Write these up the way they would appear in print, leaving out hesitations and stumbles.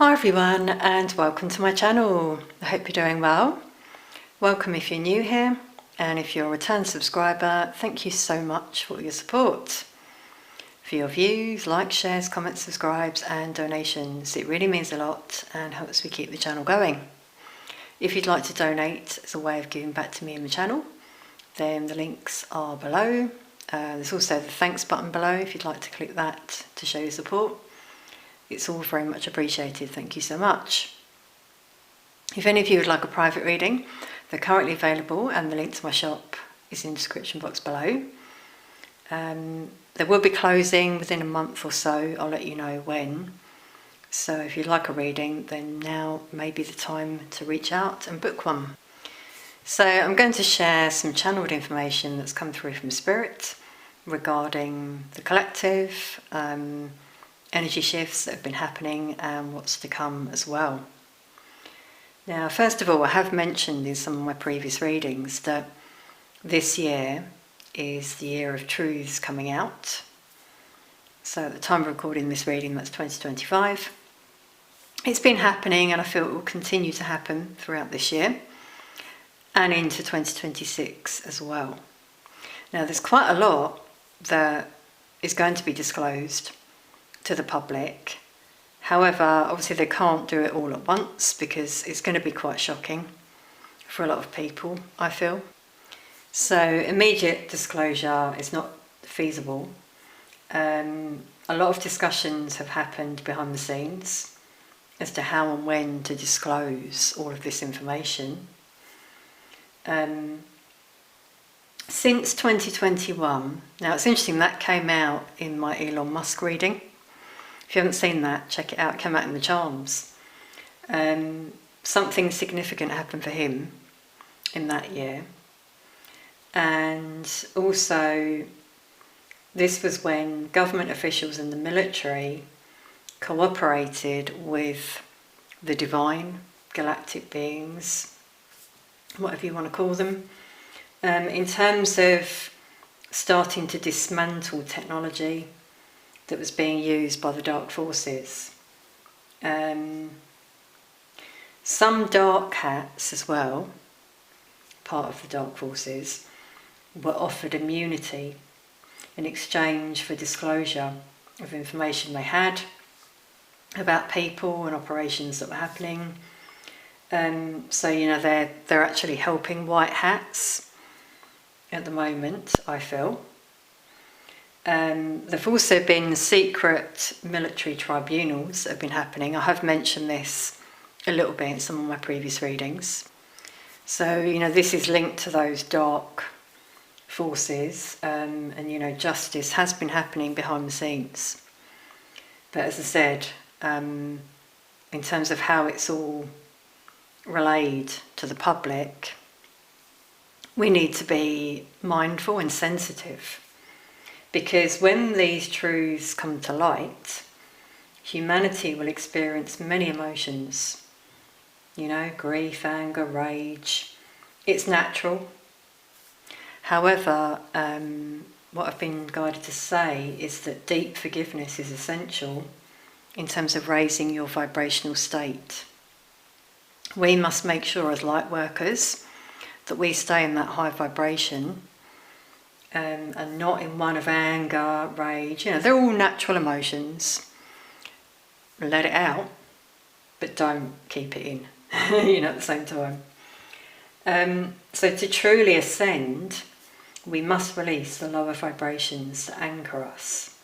Hi everyone and welcome to my channel. I hope you're doing well. Welcome if you're new here, and if you're a return subscriber, thank you so much for your support. For your views, likes, shares, comments, subscribes and donations. It really means a lot and helps me keep the channel going. If you'd like to donate as a way of giving back to me and the channel, then the links are below. There's also the thanks button below if you'd like to click that to show your support. It's all very much appreciated, thank you so much. If any of you would like a private reading, they're currently available and the link to my shop is in the description box below. They will be closing within a month or so, I'll let you know when. So if you'd like a reading, then now may be the time to reach out and book one. So I'm going to share some channeled information that's come through from Spirit regarding the collective, energy shifts that have been happening and what's to come as well. Now, first of all, I have mentioned in some of my previous readings that this year is the year of truths coming out. So at the time of recording this reading, that's 2025. It's been happening and I feel it will continue to happen throughout this year and into 2026 as well. Now, there's quite a lot that is going to be disclosed to the public. However, obviously they can't do it all at once because it's going to be quite shocking for a lot of people, I feel. So immediate disclosure is not feasible. A lot of discussions have happened behind the scenes as to how and when to disclose all of this information. Since 2021, now it's interesting, that came out in my Elon Musk reading. If you haven't seen that, check it out. It came out in the charms. Something significant happened for him in that year. And also, this was when government officials and the military cooperated with the divine, galactic beings, whatever you want to call them, in terms of starting to dismantle technology that was being used by the dark forces. Some dark hats as well, part of the dark forces, were offered immunity in exchange for disclosure of information they had about people and operations that were happening. So, you know, they're actually helping white hats at the moment, I feel. There've also been secret military tribunals that have been happening. I have mentioned this a little bit in some of my previous readings. So, you know, this is linked to those dark forces, and, you know, justice has been happening behind the scenes. But as I said, in terms of how it's all relayed to the public, we need to be mindful and sensitive. Because when these truths come to light, humanity will experience many emotions. You know, grief, anger, rage. It's natural. However, what I've been guided to say is that deep forgiveness is essential in terms of raising your vibrational state. We must make sure as light workers that we stay in that high vibration, and not in one of anger, rage. You know, they're all natural emotions. Let it out, but don't keep it in, you know, at the same time. So to truly ascend, we must release the lower vibrations that anchor us.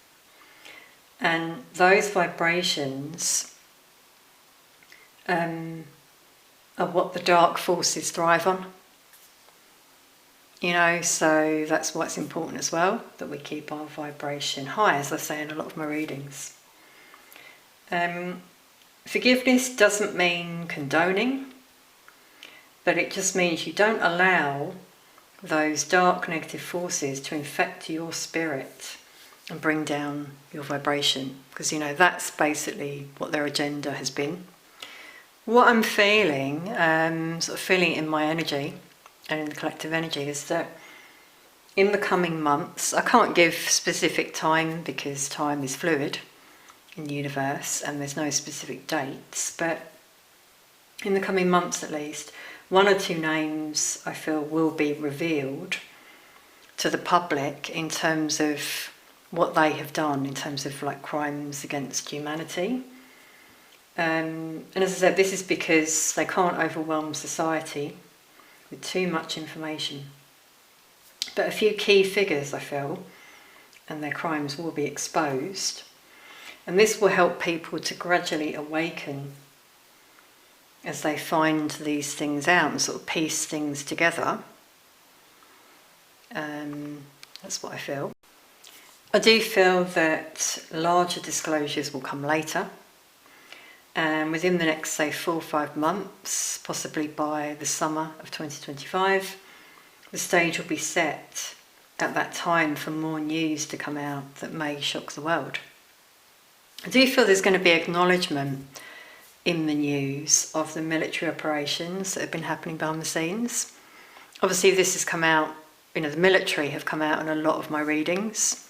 And those vibrations are what the dark forces thrive on. You know, so that's why it's important as well, that we keep our vibration high, as I say in a lot of my readings. Forgiveness doesn't mean condoning, but it just means you don't allow those dark negative forces to infect your spirit and bring down your vibration, because, you know, that's basically what their agenda has been. What I'm feeling, sort of feeling in my energy, and in the collective energy, is that in the coming months, I can't give specific time because time is fluid, in the universe, and there's no specific dates, but in the coming months at least, 1 or 2 names I feel will be revealed to the public in terms of what they have done, in terms of like crimes against humanity. And as I said, this is because they can't overwhelm society with too much information. But a few key figures, I feel, and their crimes will be exposed. And this will help people to gradually awaken as they find these things out and sort of piece things together. That's what I feel. I do feel that larger disclosures will come later. And within the next, say, 4 or 5 months, possibly by the summer of 2025, the stage will be set at that time for more news to come out that may shock the world. I do feel there's going to be acknowledgement in the news of the military operations that have been happening behind the scenes. Obviously this has come out, the military have come out in a lot of my readings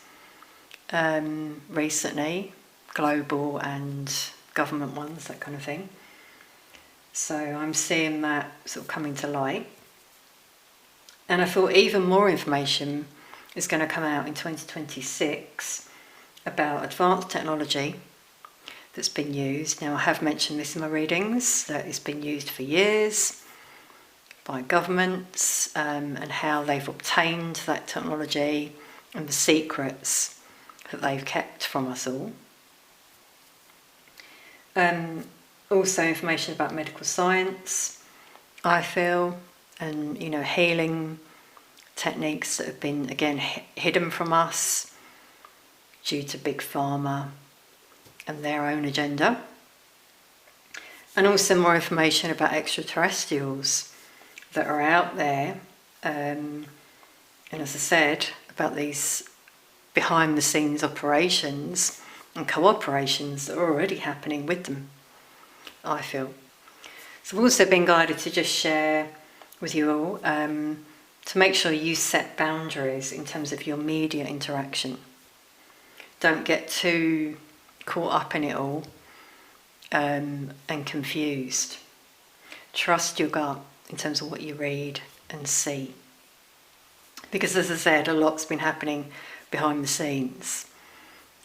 recently, global and government ones, that kind of thing. So I'm seeing that sort of coming to light. And I feel even more information is going to come out in 2026 about advanced technology that's been used. Now, I have mentioned this in my readings, that it's been used for years by governments, and how they've obtained that technology and the secrets that they've kept from us all. Also information about medical science, I feel, and healing techniques that have been, again, hidden from us due to big pharma and their own agenda. And also more information about extraterrestrials that are out there, and as I said, about these behind the scenes operations and cooperations that are already happening with them, I feel. So I've also been guided to just share with you all to make sure you set boundaries in terms of your media interaction. Don't get too caught up in it all and confused. Trust your gut in terms of what you read and see. Because as I said, a lot's been happening behind the scenes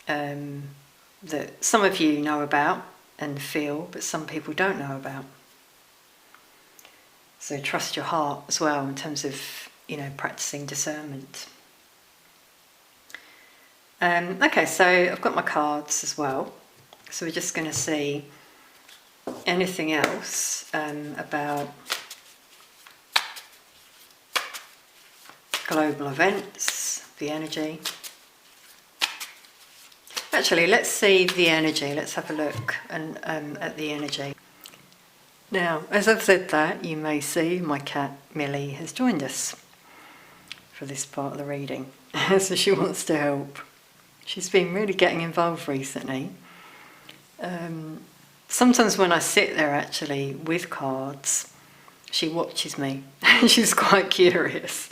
that some of you know about and feel, but some people don't know about. So trust your heart as well in terms of, practicing discernment. Okay, so I've got my cards as well. So we're just going to see anything else about global events, the energy. Actually, let's see the energy. Let's have a look at the energy. Now, as I've said that, you may see my cat Millie has joined us for this part of the reading. So she wants to help. She's been really getting involved recently. Sometimes when I sit there actually with cards, she watches me. She's quite curious.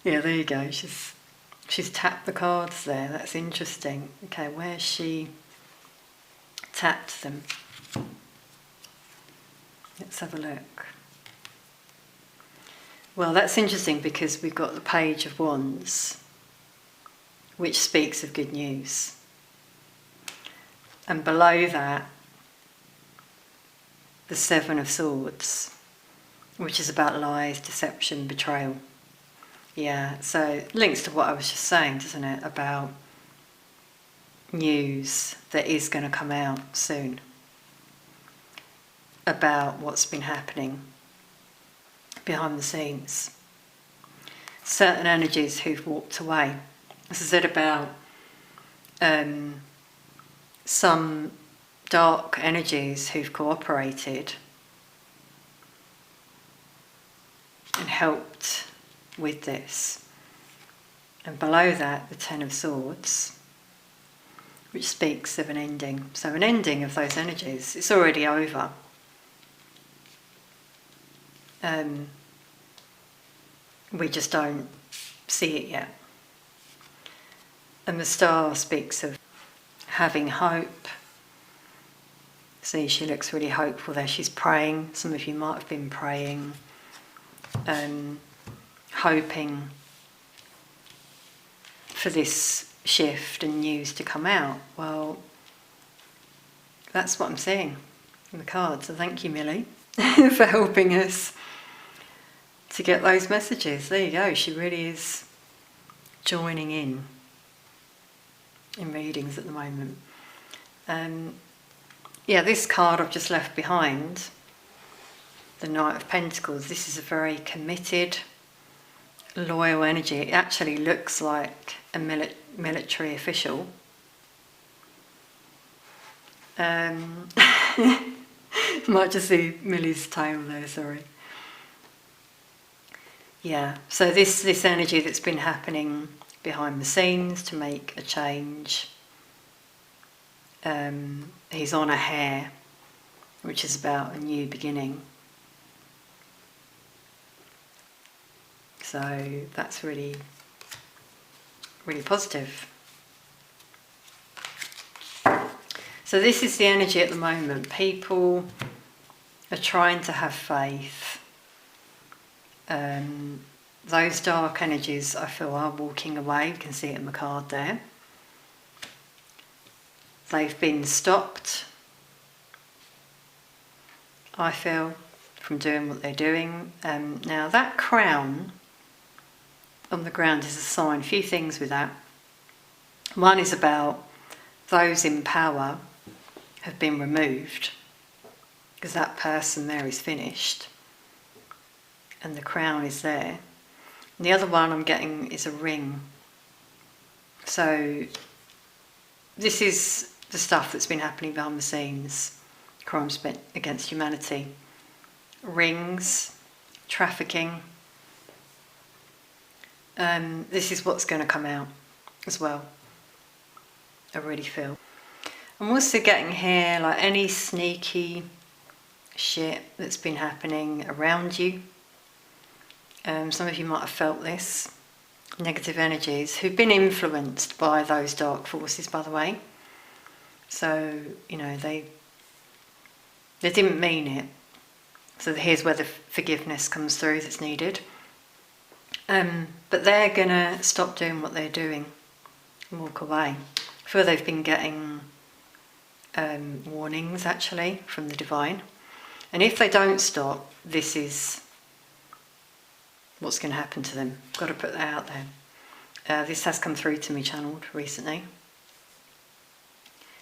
Yeah, there you go. She's tapped the cards there. That's interesting. Okay, where's she tapped them? Let's have a look. Well, that's interesting because we've got the Page of Wands, which speaks of good news. And below that, the Seven of Swords, which is about lies, deception, betrayal. Yeah, so it links to what I was just saying, doesn't it, about news that is going to come out soon about what's been happening behind the scenes. Certain energies who've walked away. As I said about some dark energies who've cooperated and helped with this. And below that, the Ten of Swords, which speaks of an ending. So an ending of those energies. It's already over. We just don't see it yet. And the Star speaks of having hope See, she looks really hopeful there. She's praying. Some of you might have been praying, hoping for this shift and news to come out. Well, that's what I'm seeing in the cards. So thank you, Millie, for helping us to get those messages. There you go. She really is joining in readings at the moment. Yeah, this card I've just left behind, the Knight of Pentacles, this is a very committed, loyal energy. It actually looks like a military official. Might just see Millie's tail there, sorry. Yeah, so this energy that's been happening behind the scenes to make a change. He's on a hare, which is about a new beginning. So that's really, really positive. So this is the energy at the moment. People are trying to have faith. Those dark energies, I feel, are walking away. You can see it in the card there. They've been stopped, I feel, from doing what they're doing. Now that crown on the ground is a sign. A few things with that. One is about those in power have been removed, because that person there is finished and the crown is there. And the other one I'm getting is a ring. So this is the stuff that's been happening behind the scenes. Crimes against humanity. Rings, trafficking. This is what's going to come out as well, I really feel. I'm also getting here like any sneaky shit that's been happening around you. Some of you might have felt this. Negative energies who've been influenced by those dark forces, by the way. So, you know, they didn't mean it. So here's where the forgiveness comes through that's needed. But they're going to stop doing what they're doing and walk away. I feel they've been getting warnings, actually, from the divine. And if they don't stop, this is what's going to happen to them. I've got to put that out there. This has come through to me channeled recently.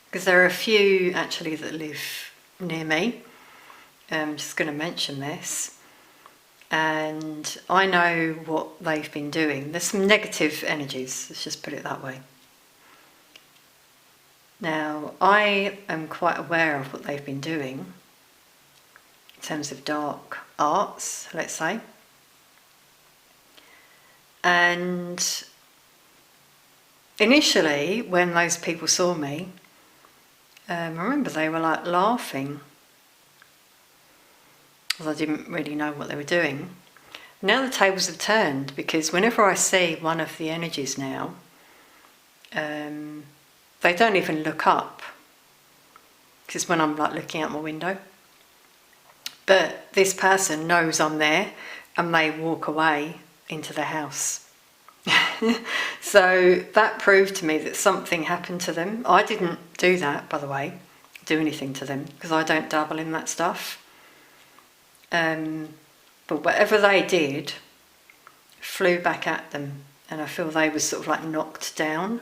Because there are a few, actually, that live near me. I'm just going to mention this. And I know what they've been doing. There's some negative energies, let's just put it that way. Now, I am quite aware of what they've been doing in terms of dark arts, let's say. And initially, when those people saw me, I remember they were like laughing, because I didn't really know what they were doing. Now the tables have turned, because whenever I see one of the energies now, they don't even look up, because when I'm like looking out my window. But this person knows I'm there and they walk away into their house. So that proved to me that something happened to them. I didn't do that, by the way, do anything to them, because I don't dabble in that stuff. But whatever they did flew back at them, and I feel they were sort of like knocked down.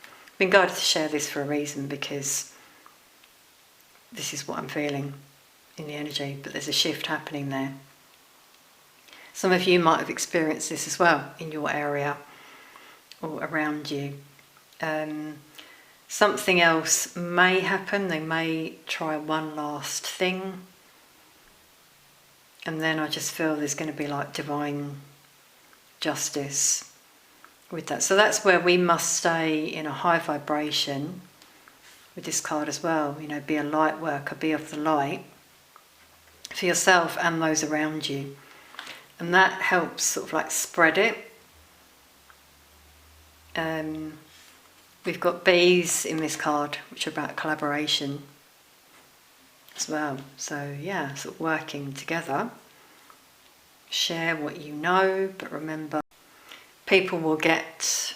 I've been guided to share this for a reason, because this is what I'm feeling in the energy, but there's a shift happening there. Some of you might have experienced this as well in your area or around you. Something else may happen. They may try one last thing. And then I just feel there's going to be like divine justice with that. So that's where we must stay in a high vibration with this card as well. You know, be a light worker, be of the light for yourself and those around you. And that helps sort of like spread it. We've got bees in this card, which are about collaboration. as well. So yeah, sort of working together. Share what you know, but remember, people will get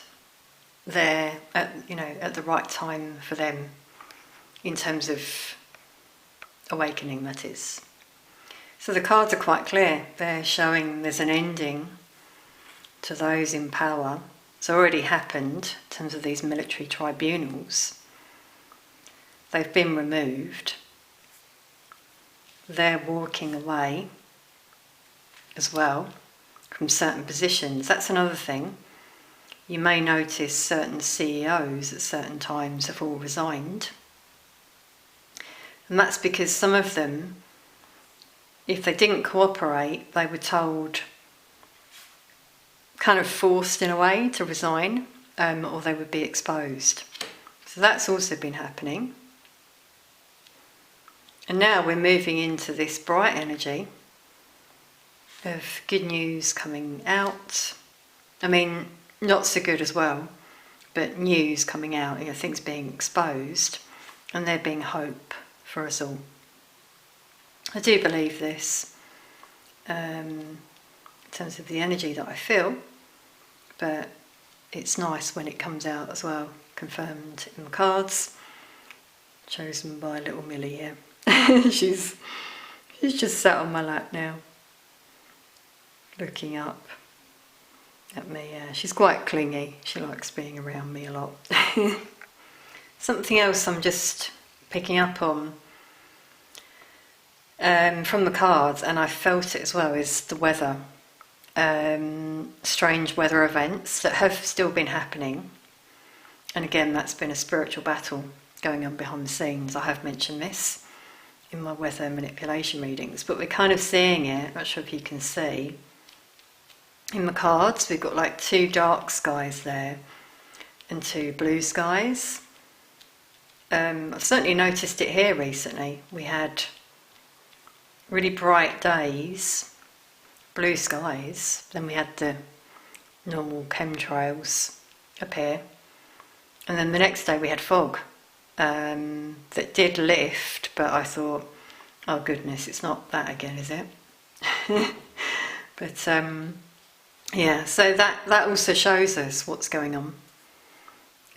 there at the right time for them, in terms of awakening, that is. So the cards are quite clear. They're showing there's an ending to those in power. It's already happened in terms of these military tribunals. They've been removed. They're walking away as well from certain positions. That's another thing. You may notice certain CEOs at certain times have all resigned. And that's because some of them, if they didn't cooperate, they were told, kind of forced in a way, to resign, or they would be exposed. So that's also been happening. And now we're moving into this bright energy of good news coming out. I mean, not so good as well, but news coming out, things being exposed, and there being hope for us all. I do believe this in terms of the energy that I feel, but it's nice when it comes out as well, confirmed in the cards, chosen by little Millie here. She's just sat on my lap now, looking up at me. She's quite clingy. She likes being around me a lot. Something else I'm just picking up on from the cards, and I felt it as well, is the weather. Strange weather events that have still been happening. And again, that's been a spiritual battle going on behind the scenes. I have mentioned this in my weather manipulation readings, but we're kind of seeing it. Not sure if you can see. In the cards, we've got like 2 dark skies there and 2 blue skies. I've certainly noticed it here recently. We had really bright days, blue skies, then we had the normal chemtrails appear, and then the next day we had fog that did lift, but I thought, oh goodness, it's not that again, is it? But yeah, so that also shows us what's going on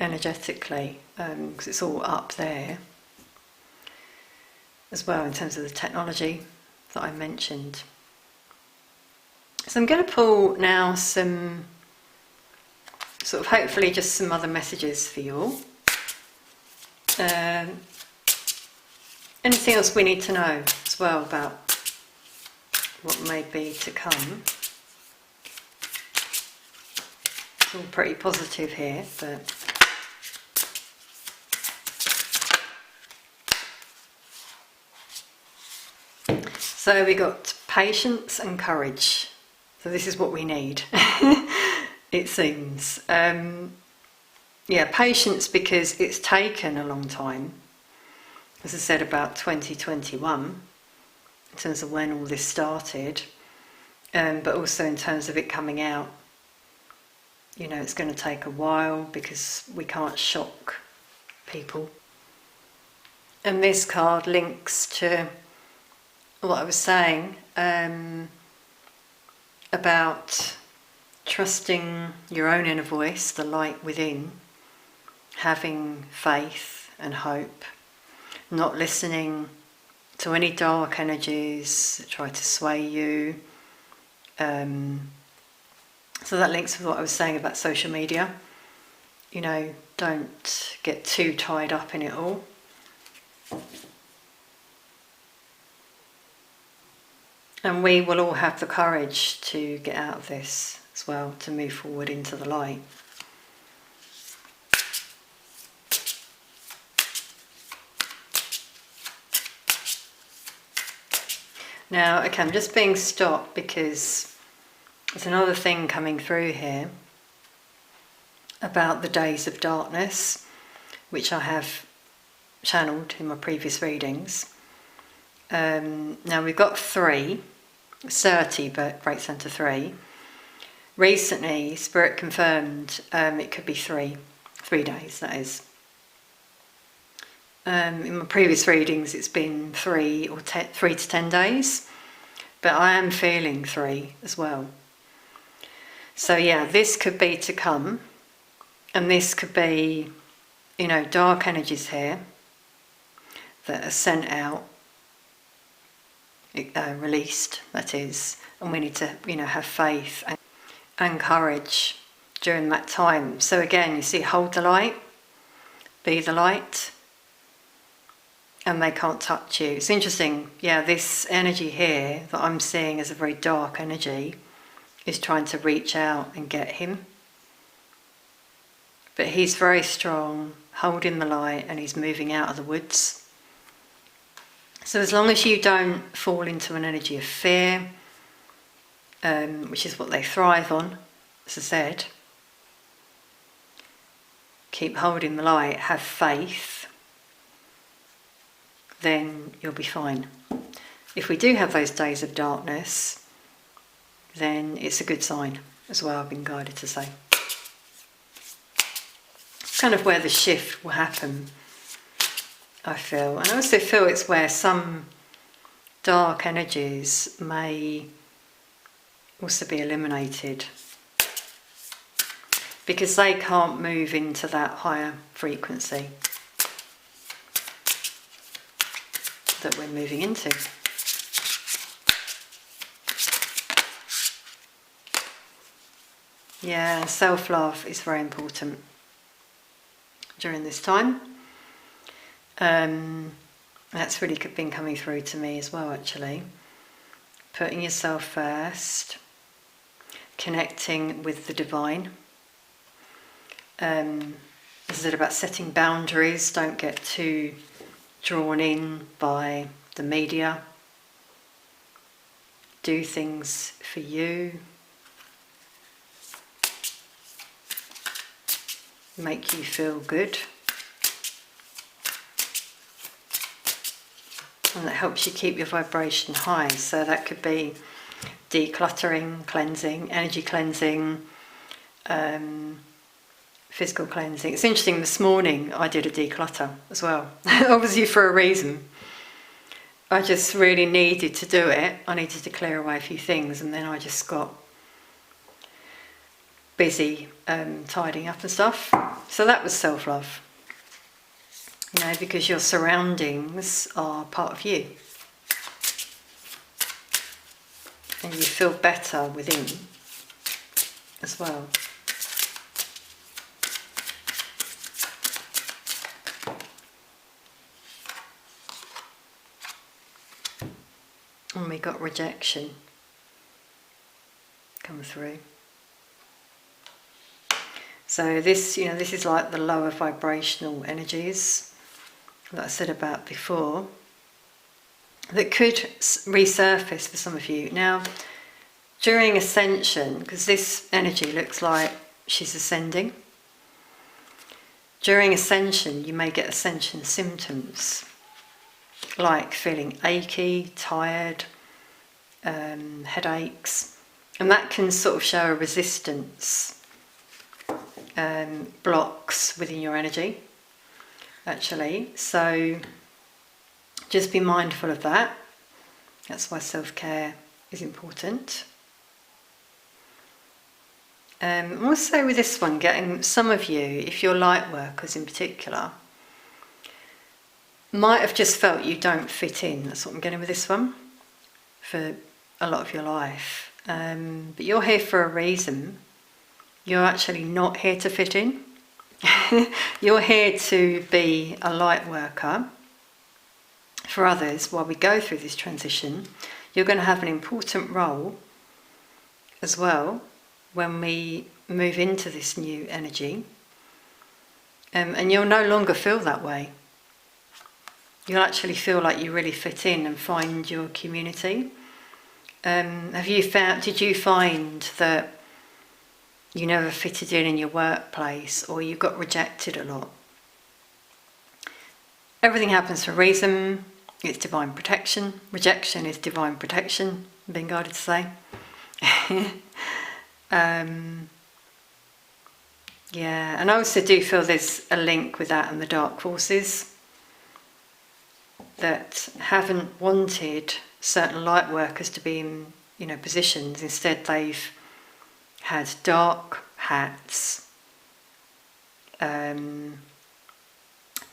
energetically, because it's all up there as well in terms of the technology that I mentioned. So I'm going to pull now some sort of, hopefully just some other messages for you all. Anything else we need to know as well about what may be to come. It's all pretty positive here, but so we got patience and courage. So this is what we need, it seems. Yeah, patience, because it's taken a long time. As I said, about 2021, in terms of when all this started, but also in terms of it coming out. It's going to take a while because we can't shock people. And this card links to what I was saying about trusting your own inner voice, the light within, having faith and hope, not listening to any dark energies that try to sway you. So that links with what I was saying about social media. Don't get too tied up in it all. And we will all have the courage to get out of this as well, to move forward into the light. Now, okay, I'm just being stopped because there's another thing coming through here about the days of darkness, which I have channeled in my previous readings. Now we've got 3, 30, but Great Centre 3. Recently, Spirit confirmed it could be 3 days, that is. In my previous readings it's been 3 to 10 days, but I am feeling 3 as well. So yeah, this could be to come, and this could be, you know, dark energies here that are sent out, released, that is, and we need to, you know, have faith and courage during that time. So again, you see, hold the light, be the light, and they can't touch you. It's interesting, yeah, this energy here that I'm seeing as a very dark energy is trying to reach out and get him. But he's very strong, holding the light, and he's moving out of the woods. So as long as you don't fall into an energy of fear, which is what they thrive on, as I said, keep holding the light, have faith, then you'll be fine. If we do have those days of darkness, then it's a good sign as well, I've been guided to say. It's kind of where the shift will happen, I feel. And I also feel it's where some dark energies may also be eliminated, because they can't move into that higher frequency that we're moving into. Yeah, self-love is very important during this time. That's really been coming through to me as well, actually. Putting yourself first, connecting with the divine. As I said about setting boundaries, don't get too drawn in by the media. Do things for you. Make you feel good. And that helps you keep your vibration high. So that could be decluttering, cleansing, energy cleansing, physical cleansing. It's interesting, this morning I did a declutter as well, obviously for a reason. I just really needed to do it. I needed to clear away a few things, and then I just got busy tidying up and stuff. So that was self-love, you know, because your surroundings are part of you, and you feel better within as well. And we got rejection come through. So this, you know, this is like the lower vibrational energies that I said about before, that could resurface for some of you. Now, during Ascension, because this energy looks like she's ascending, during Ascension you may get Ascension symptoms, like feeling achy, tired, headaches, and that can sort of show a resistance, blocks within your energy, actually. So just be mindful of that. That's why self-care is important. Also with this one, getting some of you, if you're light workers in particular, might have just felt you don't fit in. That's what I'm getting with this one for a lot of your life. But you're here for a reason. You're actually not here to fit in. You're here to be a light worker for others while we go through this transition. You're going to have an important role as well when we move into this new energy. And you'll no longer feel that way. You'll actually feel like you really fit in and find your community. Did you find that you never fitted in your workplace, or you got rejected a lot? Everything happens for a reason. It's divine protection. Rejection is divine protection, I'm being guided to say. Yeah, and I also do feel there's a link with that and the dark forces. that haven't wanted certain light workers to be in, positions. Instead, they've had dark hats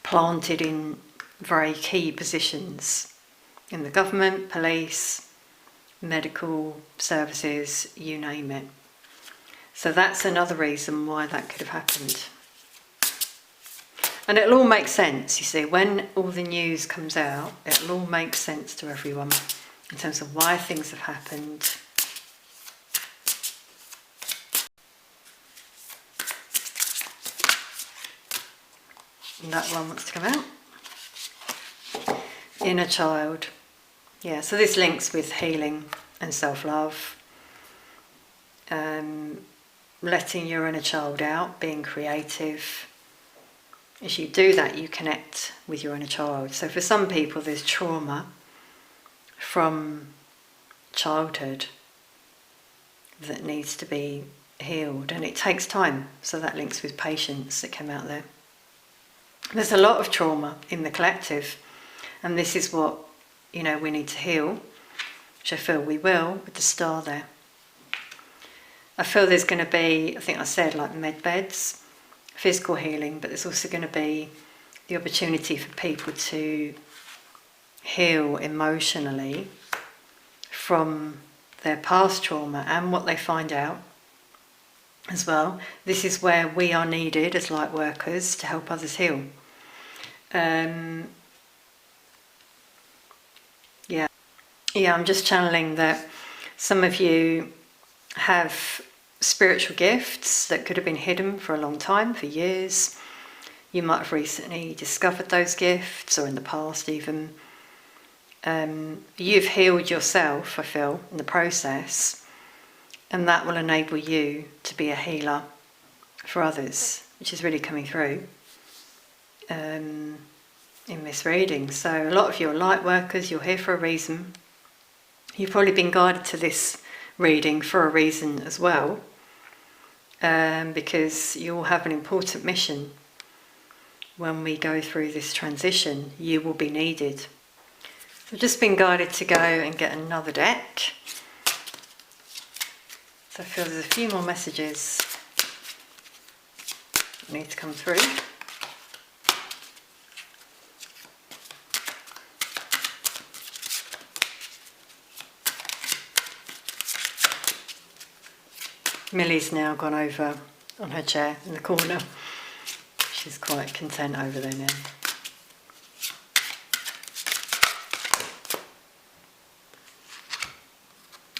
planted in very key positions in the government, police, medical services, you name it. So that's another reason why that could have happened. And it'll all make sense, you see, when all the news comes out, it'll all make sense to everyone in terms of why things have happened. And that one wants to come out. Inner child. Yeah, so this links with healing and self-love. Letting your inner child out, being creative. As you do that, you connect with your inner child. So for some people, there's trauma from childhood that needs to be healed, and it takes time. So that links with patience that came out there. There's a lot of trauma in the collective, and this is what, we need to heal, which I feel we will with the star there. I feel there's going to be, I think I said, like med beds, physical healing, but there's also going to be the opportunity for people to heal emotionally from their past trauma and what they find out as well. This is where we are needed as light workers to help others heal. Yeah, I'm just channeling that some of you have spiritual gifts that could have been hidden for a long time, for years. You might have recently discovered those gifts, or in the past even. You've healed yourself, I feel, in the process, and that will enable you to be a healer for others, which is really coming through in this reading. So a lot of you are light workers, you're here for a reason. You've probably been guided to this reading for a reason as well, because you will have an important mission. When we go through this transition, you will be needed. I've just been guided to go and get another deck. So I feel there's a few more messages that need to come through. Millie's now gone over on her chair in the corner. She's quite content over there now.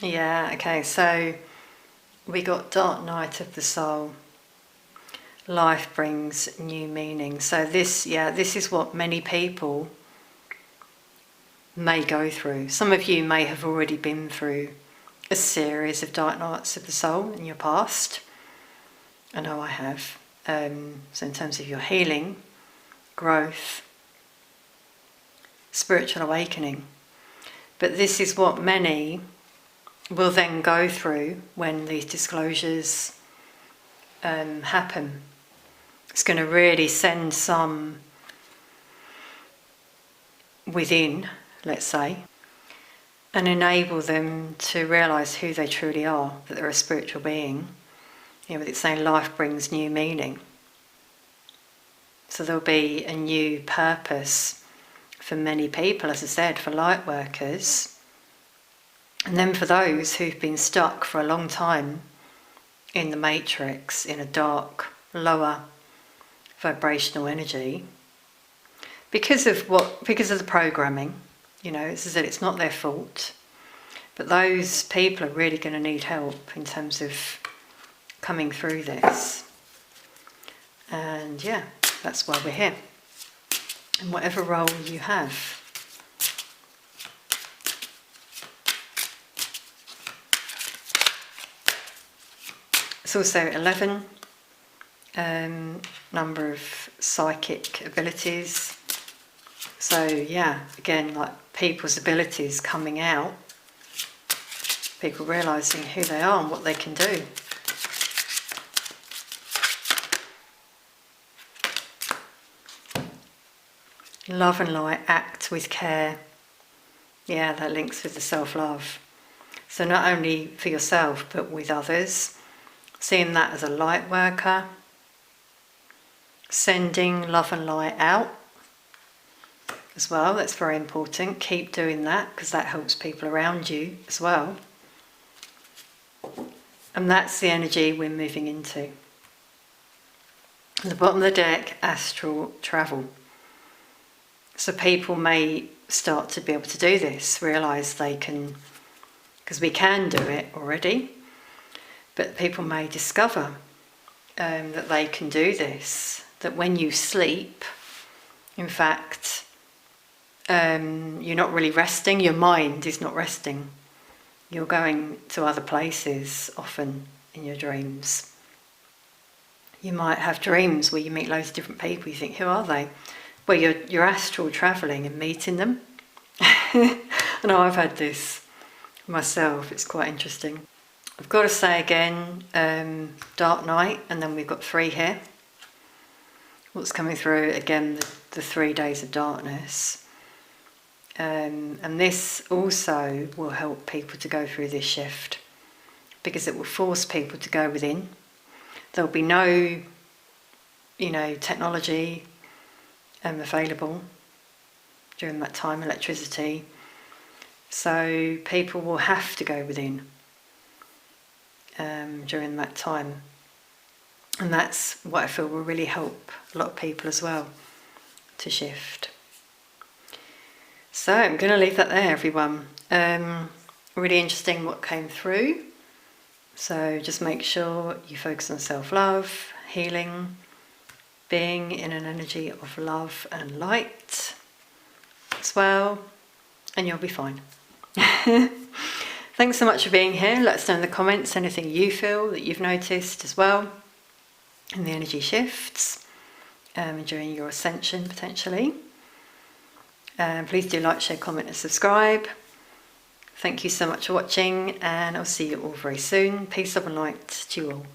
Yeah, okay, so we got Dark Night of the Soul. Life brings new meaning. So this is what many people may go through. Some of you may have already been through a series of Dark Nights of the Soul in your past. I know I have. So in terms of your healing, growth, spiritual awakening. But this is what many will then go through when these disclosures happen. It's going to really send some within, let's say, and enable them to realise who they truly are, that they're a spiritual being. With it saying life brings new meaning. So there'll be a new purpose for many people, as I said, for light workers. And then for those who've been stuck for a long time in the matrix, in a dark, lower vibrational energy, because of the programming, as I said, it's not their fault. But those people are really going to need help in terms of coming through this. And yeah, that's why we're here. In whatever role you have. It's also 11, number of psychic abilities. So yeah, again, like people's abilities coming out, people realising who they are and what they can do. Love and light, act with care. Yeah, that links with the self-love. So not only for yourself, but with others. Seeing that as a light worker. Sending love and light out as well. That's very important. Keep doing that because that helps people around you as well. And that's the energy we're moving into. At the bottom of the deck, astral travel. So people may start to be able to do this, realise they can, because we can do it already, but people may discover that they can do this, that when you sleep, in fact, you're not really resting, your mind is not resting. You're going to other places often in your dreams. You might have dreams where you meet loads of different people, you think, who are they? Well, you're astral travelling and meeting them. I know I've had this myself, it's quite interesting. I've got to say again, dark night, and then we've got 3 here. What's coming through, again, the 3 days of darkness. And this also will help people to go through this shift, because it will force people to go within. There'll be no, technology available during that time, electricity. So people will have to go within during that time. And that's what I feel will really help a lot of people as well to shift. So I'm going to leave that there, everyone. Really interesting what came through. So just make sure you focus on self-love, healing, being in an energy of love and light as well, and you'll be fine. Thanks so much for being here. Let us know in the comments anything you feel that you've noticed as well in the energy shifts during your ascension potentially. Please do like, share, comment and subscribe. Thank you so much for watching, and I'll see you all very soon. Peace, love and light to you all.